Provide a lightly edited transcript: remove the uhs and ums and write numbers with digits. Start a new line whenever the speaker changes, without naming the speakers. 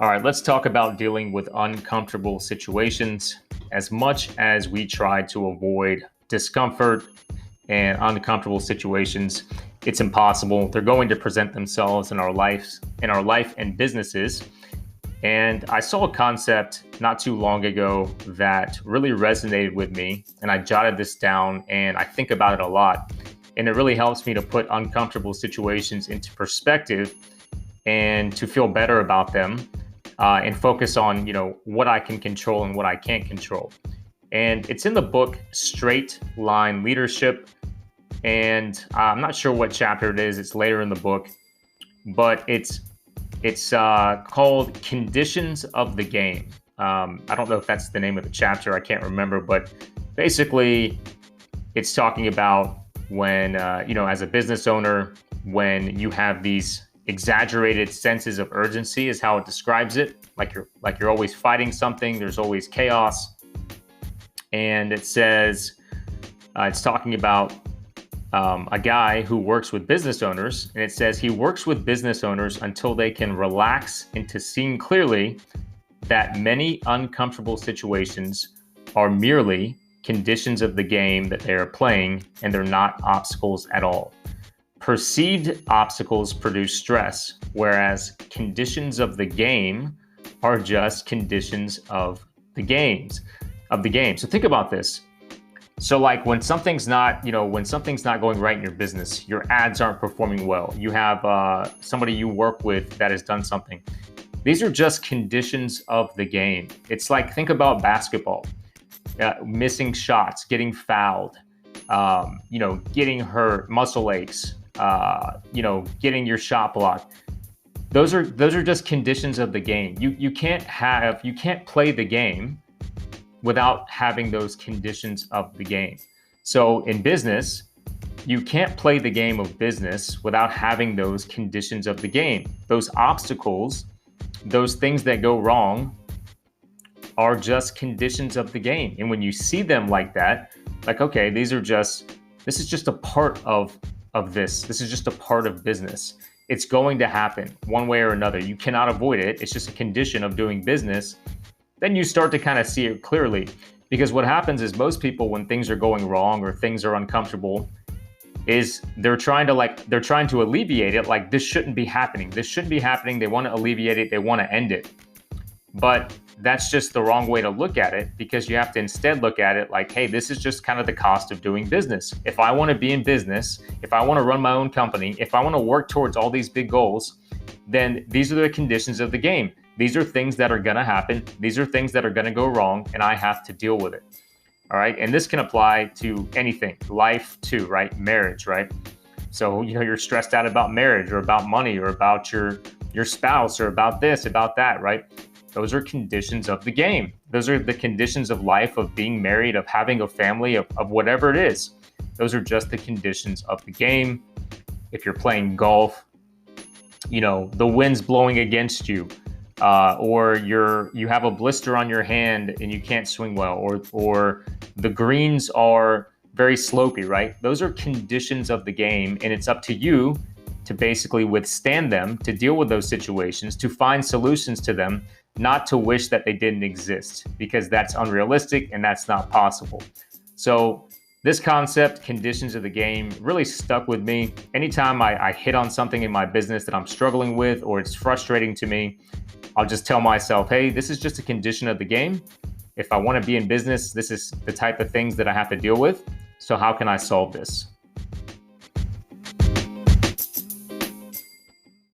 All right, let's talk about dealing with uncomfortable situations. As much as we try to avoid discomfort and uncomfortable situations, it's impossible. They're going to present themselves in our life and businesses. And I saw a concept not too long ago that really resonated with me, and I jotted this down and I think about it a lot. And it really helps me to put uncomfortable situations into perspective and to feel better about them, and focus on what I can control and what I can't control. And it's in the book Straight Line Leadership, and I'm not sure what chapter it is. It's later in the book, but it's called Conditions of the Game. I don't know if that's the name of the chapter. I can't remember, but basically, it's talking about when as a business owner, when you have these exaggerated senses of urgency, is how it describes it. Like you're always fighting something. There's always chaos, and it says it's talking about a guy who works with business owners, and it says he works with business owners until they can relax into seeing clearly that many uncomfortable situations are merely conditions of the game that they are playing, and they're not obstacles at all. Perceived obstacles produce stress, whereas conditions of the game are just conditions of the game. So think about this. So like when something's not going right in your business, your ads aren't performing well, you have somebody you work with that has done something. These are just conditions of the game. It's like, think about basketball, missing shots, getting fouled, getting hurt, muscle aches, getting your shot blocked. Those are just conditions of the game. You can't play the game without having those conditions of the game. So in business, you can't play the game of business without having those conditions of the game. Those obstacles, those things that go wrong, are just conditions of the game. And when you see them like that, like, okay, this is just a part of this. This is just a part of business. It's going to happen one way or another. You cannot avoid it. It's just a condition of doing business. Then you start to kind of see it clearly. Because what happens is most people, when things are going wrong or things are uncomfortable, is they're trying to alleviate it. Like, this shouldn't be happening. This shouldn't be happening. They want to alleviate it. They want to end it. But that's just the wrong way to look at it, because you have to instead look at it like, hey, this is just kind of the cost of doing business. If I want to be in business, if I want to run my own company, if I want to work towards all these big goals, then these are the conditions of the game. These are things that are going to happen. These are things that are going to go wrong, and I have to deal with it. All right. And this can apply to anything, life too, right? Marriage, right? So, you're stressed out about marriage or about money or about your spouse or about this, about that, right? Those are conditions of the game. Those are the conditions of life, of being married, of having a family, of whatever it is. Those are just the conditions of the game. If you're playing golf, the wind's blowing against you, or you have a blister on your hand and you can't swing well, or the greens are very slopey, right? Those are conditions of the game, and it's up to you to basically withstand them, to deal with those situations, to find solutions to them, not to wish that they didn't exist, because that's unrealistic and that's not possible. So this concept, conditions of the game, really stuck with me. Anytime I hit on something in my business that I'm struggling with or it's frustrating to me, I'll just tell myself, hey, this is just a condition of the game. If I want to be in business, this is the type of things that I have to deal with. So how can I solve this?